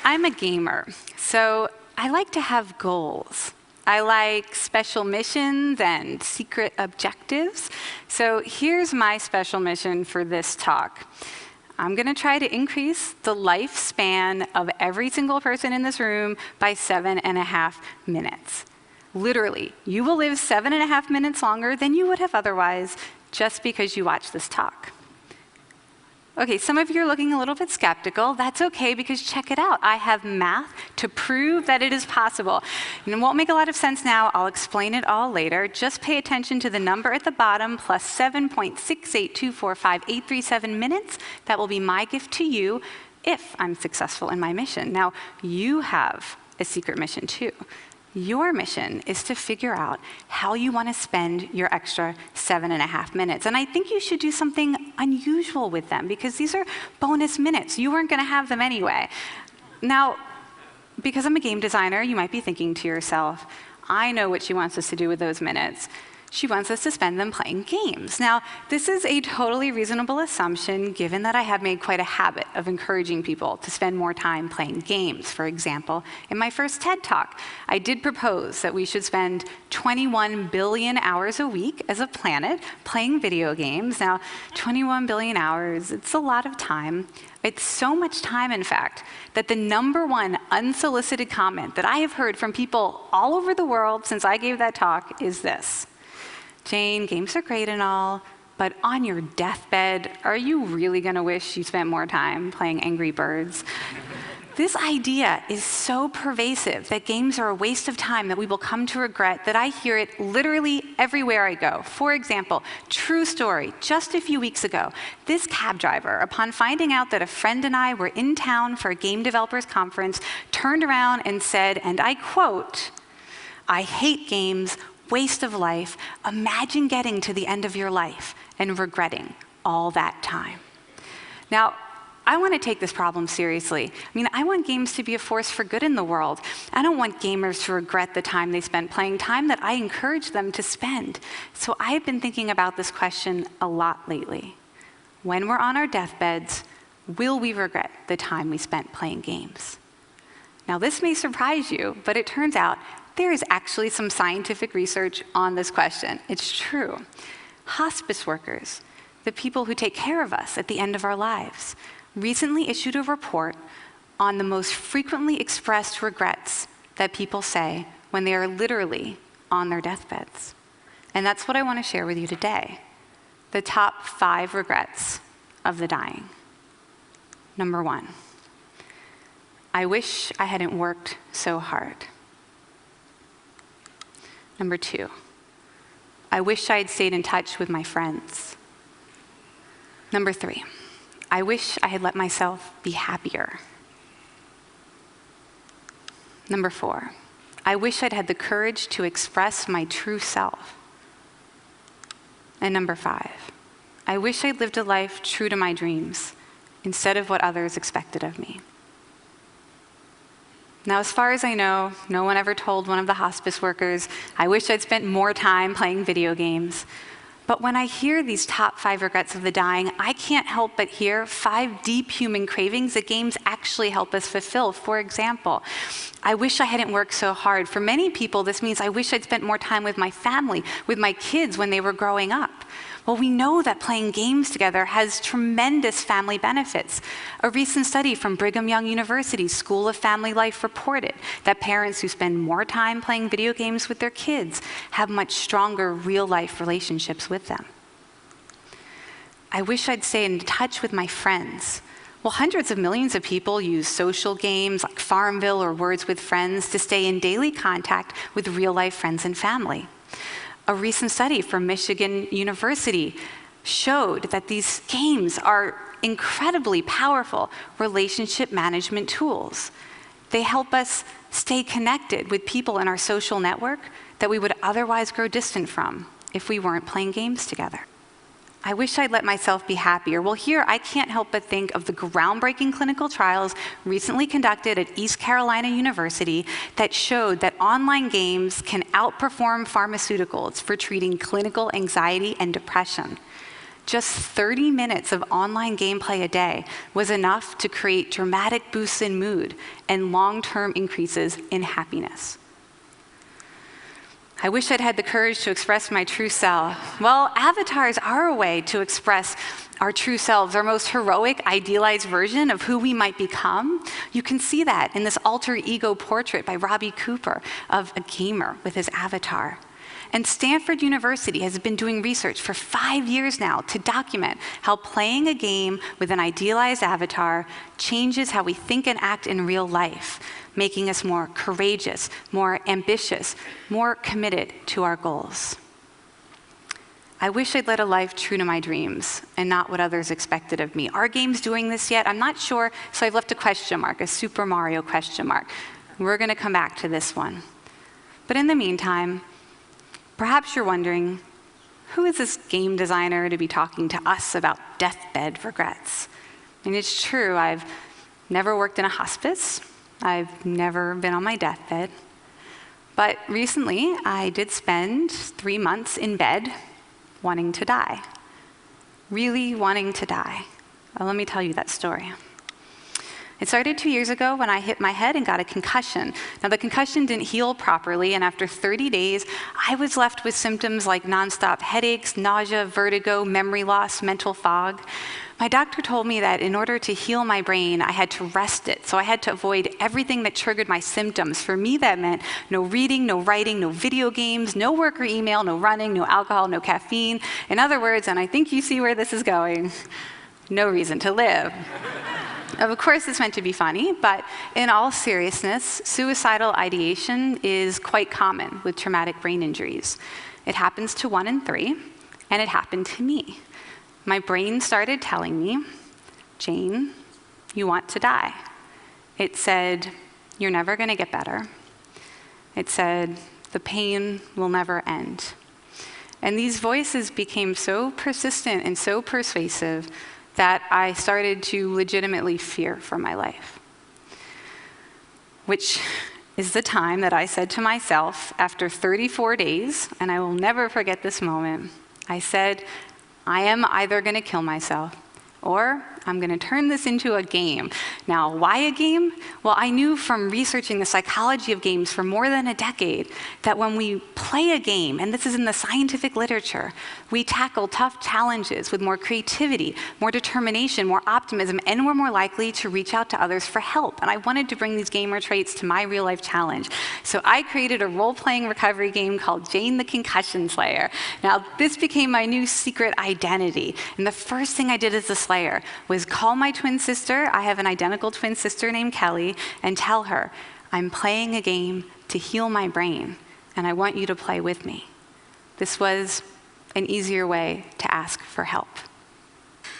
I'm a gamer, so I like to have goals. I like special missions and secret objectives. So here's my special mission for this talk. I'm going to try to increase the lifespan of every single person in this room by 7.5 minutes. Literally, you will live 7.5 minutes longer than you would have otherwise just because you watched this talk. Okay, some of you are looking a little bit skeptical. That's okay, because check it out. I have math to prove that it is possible. And it won't make a lot of sense now. I'll explain it all later. Just pay attention to the number at the bottom, plus 7.68245,837 minutes. That will be my gift to you if I'm successful in my mission. Now, you have a secret mission too. Your mission is to figure out how you want to spend your extra 7.5 minutes. And I think you should do something unusual with them, because these are bonus minutes. You weren't going to have them anyway. Now, because I'm a game designer, you might be thinking to yourself, I know what she wants us to do with those minutes. She wants us to spend them playing games. Now, this is a totally reasonable assumption, given that I have made quite a habit of encouraging people to spend more time playing games. For example, in my first TED Talk, I did propose that we should spend 21 billion hours a week as a planet playing video games. Now, 21 billion hours, it's a lot of time. It's so much time, in fact, that the #1 unsolicited comment that I have heard from people all over the world since I gave that talk is this: Jane, games are great and all, but on your deathbed, are you really going to wish you spent more time playing Angry Birds? This idea is so pervasive that games are a waste of time that we will come to regret that I hear it literally everywhere I go. For example, true story, just a few weeks ago, this cab driver, upon finding out that a friend and I were in town for a game developers conference, turned around and said, and I quote, "I hate games, waste of life. Imagine getting to the end of your life and regretting all that time." Now, I want to take this problem seriously. I mean, I want games to be a force for good in the world. I don't want gamers to regret the time they spent playing, time that I encourage them to spend. So I've been thinking about this question a lot lately. When we're on our deathbeds, will we regret the time we spent playing games? Now, this may surprise you, but it turns out there is actually some scientific research on this question. It's true. Hospice workers, the people who take care of us at the end of our lives, recently issued a report on the most frequently expressed regrets that people say when they are literally on their deathbeds. And that's what I want to share with you today. The top 5 regrets of the dying. #1, I wish I hadn't worked so hard. #2, I wish I had stayed in touch with my friends. #3, I wish I had let myself be happier. #4, I wish I'd had the courage to express my true self. And #5, I wish I'd lived a life true to my dreams instead of what others expected of me. Now, as far as I know, no one ever told one of the hospice workers, I wish I'd spent more time playing video games. But when I hear these top 5 regrets of the dying, I can't help but hear 5 deep human cravings that games actually help us fulfill. For example, I wish I hadn't worked so hard. For many people, this means I wish I'd spent more time with my family, with my kids when they were growing up. Well, we know that playing games together has tremendous family benefits. A recent study from Brigham Young University's School of Family Life reported that parents who spend more time playing video games with their kids have much stronger real-life relationships with them. I wish I'd stay in touch with my friends. Well, hundreds of millions of people use social games like Farmville or Words with Friends to stay in daily contact with real-life friends and family. A recent study from Michigan University showed that these games are incredibly powerful relationship management tools. They help us stay connected with people in our social network that we would otherwise grow distant from if we weren't playing games together. I wish I'd let myself be happier. Well, here I can't help but think of the groundbreaking clinical trials recently conducted at East Carolina University that showed that online games can outperform pharmaceuticals for treating clinical anxiety and depression. just 30 minutes of online gameplay a day was enough to create dramatic boosts in mood and long-term increases in happiness. I wish I'd had the courage to express my true self. Well, avatars are a way to express our true selves, our most heroic, idealized version of who we might become. You can see that in this alter ego portrait by Robbie Cooper of a gamer with his avatar. And Stanford University has been doing research for 5 years now to document how playing a game with an idealized avatar changes how we think and act in real life, making us more courageous, more ambitious, more committed to our goals. I wish I'd led a life true to my dreams and not what others expected of me. Are games doing this yet? I'm not sure, so I've left a question mark, a Super Mario question mark. We're going to come back to this one. But in the meantime, perhaps you're wondering, who is this game designer to be talking to us about deathbed regrets? And it's true, I've never worked in a hospice. I've never been on my deathbed. But recently, I did spend 3 months in bed wanting to die. Really wanting to die. Well, let me tell you that story. It started 2 years ago when I hit my head and got a concussion. Now, the concussion didn't heal properly, and after 30 days, I was left with symptoms like nonstop headaches, nausea, vertigo, memory loss, mental fog. My doctor told me that in order to heal my brain, I had to rest it. So I had to avoid everything that triggered my symptoms. For me, that meant no reading, no writing, no video games, no work or email, no running, no alcohol, no caffeine. In other words, and I think you see where this is going, no reason to live. Of course, it's meant to be funny, but in all seriousness, suicidal ideation is quite common with traumatic brain injuries. It happens to 1 in 3, and it happened to me. My brain started telling me, Jane, you want to die. It said, you're never going to get better. It said, the pain will never end. And these voices became so persistent and so persuasive that I started to legitimately fear for my life. Which is the time that I said to myself, after 34 days, and I will never forget this moment, I said, I am either going to kill myself or I'm going to turn this into a game. Now, why a game? Well, I knew from researching the psychology of games for more than a decade that when we play a game, and this is in the scientific literature, we tackle tough challenges with more creativity, more determination, more optimism, and we're more likely to reach out to others for help. And I wanted to bring these gamer traits to my real-life challenge. So I created a role-playing recovery game called Jane the Concussion Slayer. Now, this became my new secret identity. And the first thing I did as a Slayer was call my twin sister, I have an identical twin sister named Kelly, and tell her, I'm playing a game to heal my brain, and I want you to play with me. This was an easier way to ask for help.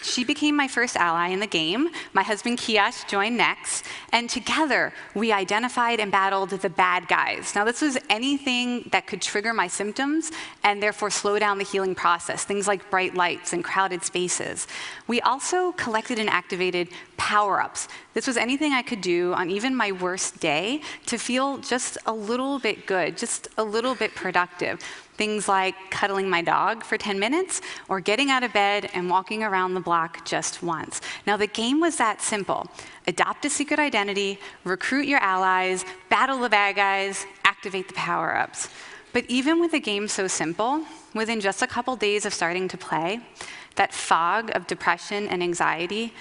She became my first ally in the game. My husband Kiash joined next, and together we identified and battled the bad guys. Now, this was anything that could trigger my symptoms and therefore slow down the healing process, things like bright lights and crowded spaces. We also collected and activated power-ups. This was anything I could do on even my worst day to feel just a little bit good, just a little bit productive. Things like cuddling my dog for 10 minutes or getting out of bed and walking around the block just once. Now, the game was that simple. Adopt a secret identity, recruit your allies, battle the bad guys, activate the power-ups. But even with a game so simple, within just a couple days of starting to play, that fog of depression and anxiety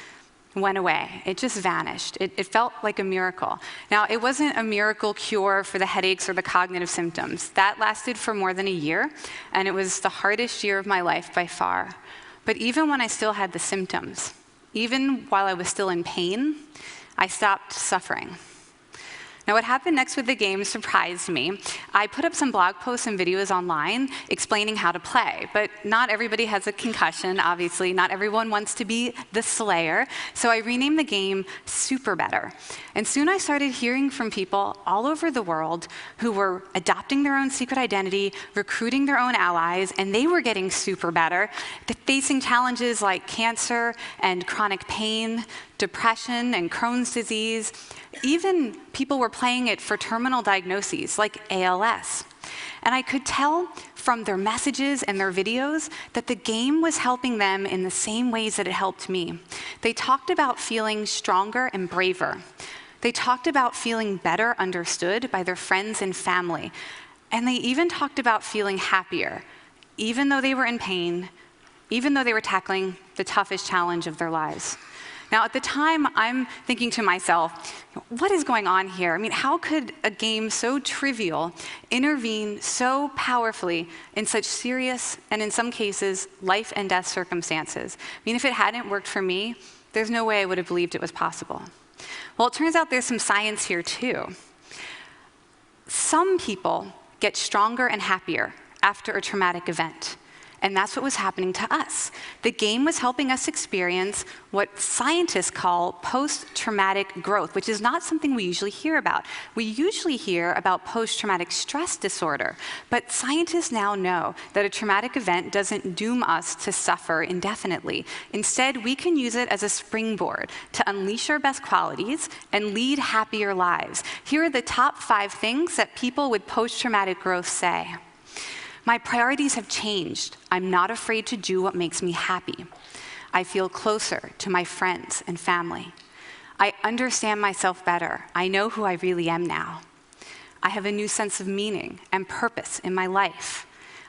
went away. It just vanished. It felt like a miracle. Now, it wasn't a miracle cure for the headaches or the cognitive symptoms. That lasted for more than a year, and it was the hardest year of my life by far. But even when I still had the symptoms, even while I was still in pain, I stopped suffering. Now, what happened next with the game surprised me. I put up some blog posts and videos online explaining how to play, but not everybody has a concussion, obviously. Not everyone wants to be the Slayer, so I renamed the game SuperBetter. And soon I started hearing from people all over the world who were adopting their own secret identity, recruiting their own allies, and they were getting super better, facing challenges like cancer and chronic pain, depression and Crohn's disease. Even people were playing it for terminal diagnoses like ALS. And I could tell from their messages and their videos that the game was helping them in the same ways that it helped me. They talked about feeling stronger and braver. They talked about feeling better understood by their friends and family. And they even talked about feeling happier, even though they were in pain, even though they were tackling the toughest challenge of their lives. Now, at the time, I'm thinking to myself, what is going on here? I mean, how could a game so trivial intervene so powerfully in such serious, and in some cases, life and death circumstances? I mean, if it hadn't worked for me, there's no way I would have believed it was possible. Well, it turns out there's some science here, too. Some people get stronger and happier after a traumatic event. And that's what was happening to us. The game was helping us experience what scientists call post-traumatic growth, which is not something we usually hear about. We usually hear about post-traumatic stress disorder, but scientists now know that a traumatic event doesn't doom us to suffer indefinitely. Instead, we can use it as a springboard to unleash our best qualities and lead happier lives. Here are the top 5 things that people with post-traumatic growth say. My priorities have changed. I'm not afraid to do what makes me happy. I feel closer to my friends and family. I understand myself better. I know who I really am now. I have a new sense of meaning and purpose in my life.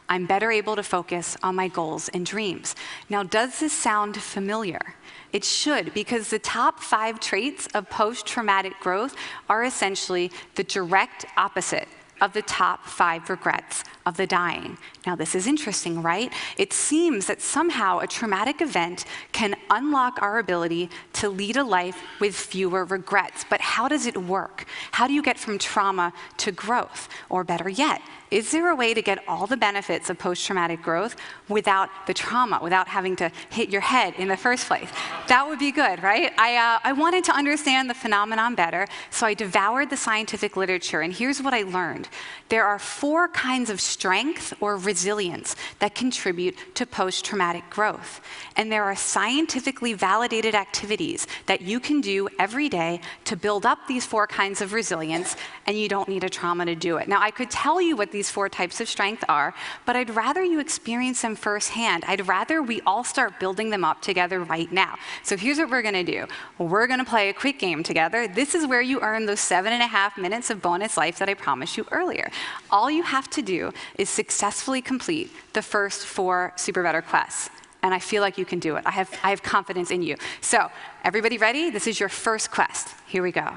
I'm better able to focus on my goals and dreams. Now, does this sound familiar? It should, because the top 5 traits of post-traumatic growth are essentially the direct opposite of the top 5 regrets of the dying. Now, this is interesting, right? It seems that somehow a traumatic event can unlock our ability to lead a life with fewer regrets. But how does it work? How do you get from trauma to growth? Or better yet, is there a way to get all the benefits of post-traumatic growth without the trauma, without having to hit your head in the first place? That would be good, right? I wanted to understand the phenomenon better, so I devoured the scientific literature, and here's what I learned. There are 4 kinds of strength or resilience that contribute to post-traumatic growth. And there are scientifically validated activities that you can do every day to build up these 4 kinds of resilience, and you don't need a trauma to do it. Now, I could tell you what these 4 types of strength are, but I'd rather you experience them firsthand. I'd rather we all start building them up together right now. So here's what we're gonna do. We're gonna play a quick game together. This is where you earn those 7.5 minutes of bonus life that I promised you earlier. All you have to do is successfully complete the first 4 SuperBetter quests. And I feel like you can do it. I have confidence in you. So, everybody ready? This is your first quest. Here we go.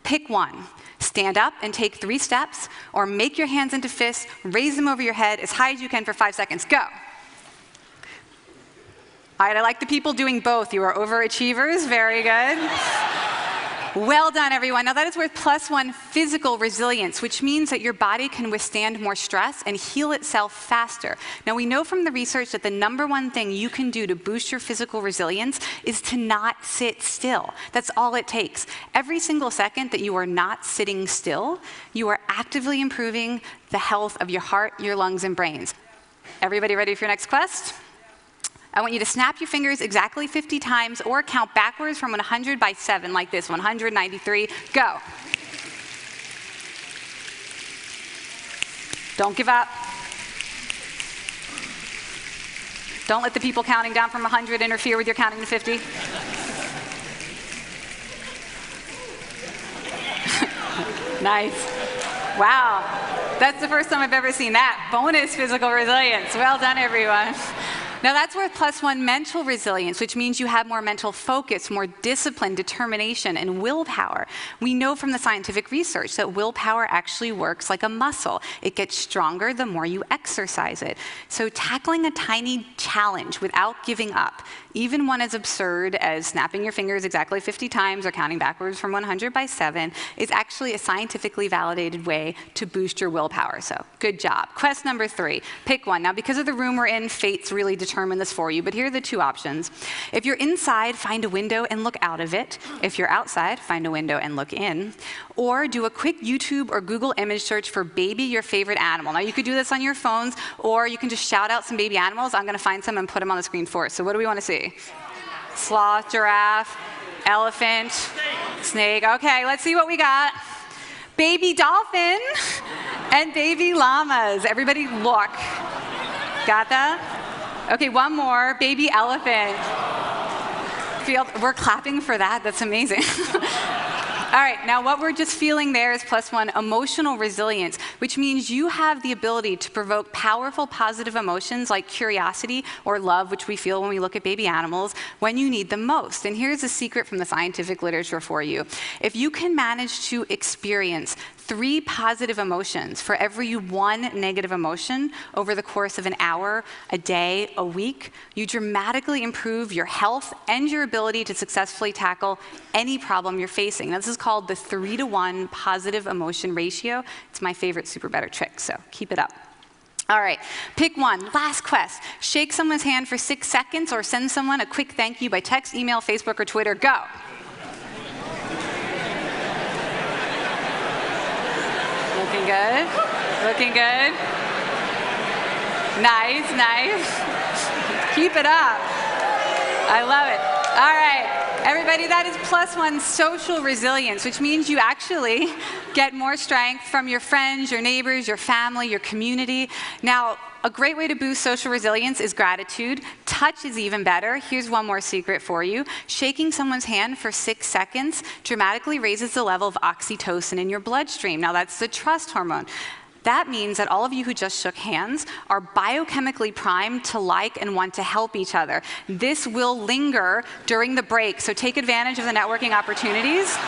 Pick one. Stand up and take 3 steps, or make your hands into fists, raise them over your head as high as you can for 5 seconds. Go. All right, I like the people doing both. You are overachievers. Very good. Well done, everyone. Now that is worth +1 physical resilience, which means that your body can withstand more stress and heal itself faster. Now we know from the research that the #1 thing you can do to boost your physical resilience is to not sit still. That's all it takes. Every single second that you are not sitting still, you are actively improving the health of your heart, your lungs, and brains. Everybody ready for your next quest? I want you to snap your fingers exactly 50 times or count backwards from 100 by 7 like this, 193, go. Don't give up. Don't let the people counting down from 100 interfere with your counting to 50. Nice. Wow. That's the first time I've ever seen that. Bonus physical resilience. Well done, everyone. Now that's worth +1 mental resilience, which means you have more mental focus, more discipline, determination, and willpower. We know from the scientific research that willpower actually works like a muscle. It gets stronger the more you exercise it. So tackling a tiny challenge without giving up, even one as absurd as snapping your fingers exactly 50 times or counting backwards from 100 by 7, is actually a scientifically validated way to boost your willpower. So good job. Quest number 3, pick one. Now because of the room we're in, fate's really determine this for you, but here are the 2 options. If you're inside, find a window and look out of it. If you're outside, find a window and look in. Or do a quick YouTube or Google image search for baby your favorite animal. Now you could do this on your phones, or you can just shout out some baby animals. I'm gonna find some and put them on the screen for us. So what do we wanna see? Sloth, giraffe, elephant, snake. Okay, let's see what we got. Baby dolphin. And baby llamas. Everybody look. Got that? Okay, one more. Baby elephant. We're clapping for that. That's amazing. All right, now what we're just feeling there is +1, emotional resilience, which means you have the ability to provoke powerful positive emotions like curiosity or love, which we feel when we look at baby animals, when you need them most. And here's a secret from the scientific literature for you. If you can manage to experience 3 positive emotions for every 1 negative emotion over the course of an hour, a day, a week, you dramatically improve your health and your ability to successfully tackle any problem you're facing. Now, this is called the 3-to-1 positive emotion ratio. It's my favorite SuperBetter trick, so keep it up. All right, pick one. Last quest. Shake someone's hand for 6 seconds or send someone a quick thank you by text, email, Facebook, or Twitter. Go. Looking good. Looking good. Nice, nice. Keep it up. I love it. All right. Everybody, that is +1 social resilience, which means you actually get more strength from your friends, your neighbors, your family, your community. Now, a great way to boost social resilience is gratitude. Touch is even better. Here's one more secret for you. Shaking someone's hand for 6 seconds dramatically raises the level of oxytocin in your bloodstream. Now, that's the trust hormone. That means that all of you who just shook hands are biochemically primed to like and want to help each other. This will linger during the break, so take advantage of the networking opportunities.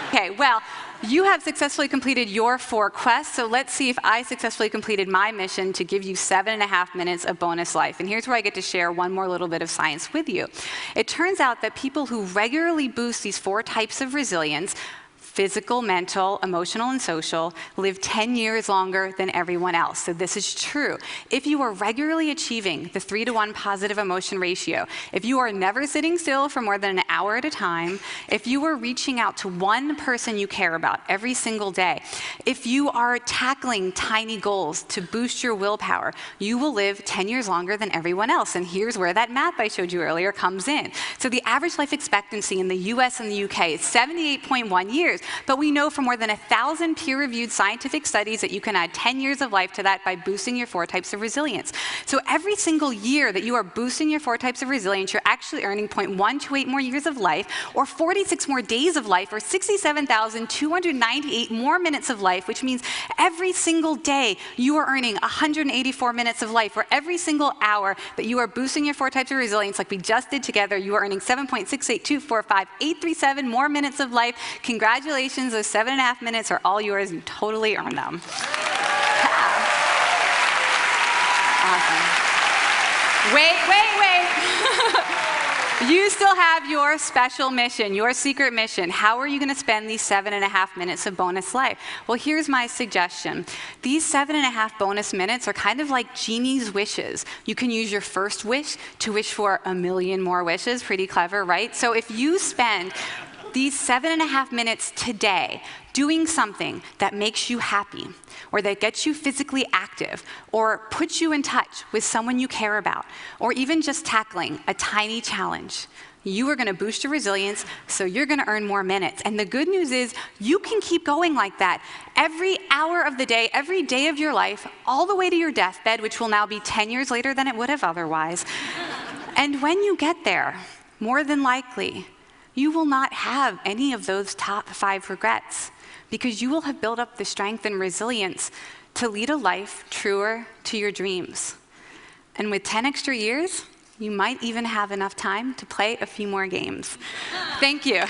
Okay, well, you have successfully completed your 4 quests, so let's see if I successfully completed my mission to give you 7.5 minutes of bonus life. And here's where I get to share one more little bit of science with you. It turns out that people who regularly boost these 4 types of resilience, physical, mental, emotional, and social, live 10 years longer than everyone else. So this is true. If you are regularly achieving the 3-to-1 positive emotion ratio, if you are never sitting still for more than an hour at a time, if you are reaching out to one person you care about every single day, if you are tackling tiny goals to boost your willpower, you will live 10 years longer than everyone else. And here's where that math I showed you earlier comes in. So the average life expectancy in the US and the UK is 78.1 years. But we know from more than 1,000 peer-reviewed scientific studies that you can add 10 years of life to that by boosting your 4 types of resilience. So every single year that you are boosting your 4 types of resilience, you're actually earning 0.128 more years of life, or 46 more days of life, or 67,298 more minutes of life, which means every single day you are earning 184 minutes of life, or every single hour that you are boosting your 4 types of resilience, like we just did together, you are earning 7.68245,837 more minutes of life. Congratulations. Those 7.5 minutes are all yours. You totally earned them. Awesome. Wait. You still have your special mission, your secret mission. How are you going to spend these 7.5 minutes of bonus life? Well, here's my suggestion. These 7.5 bonus minutes are kind of like genie's wishes. You can use your first wish to wish for 1,000,000 more wishes. Pretty clever, right? So if you spend these 7.5 minutes today doing something that makes you happy, or that gets you physically active, or puts you in touch with someone you care about, or even just tackling a tiny challenge, you are going to boost your resilience, so you're going to earn more minutes. And the good news is you can keep going like that every hour of the day, every day of your life, all the way to your deathbed, which will now be 10 years later than it would have otherwise. And when you get there, more than likely, you will not have any of those top 5 regrets, because you will have built up the strength and resilience to lead a life truer to your dreams. And with 10 extra years, you might even have enough time to play a few more games. Thank you.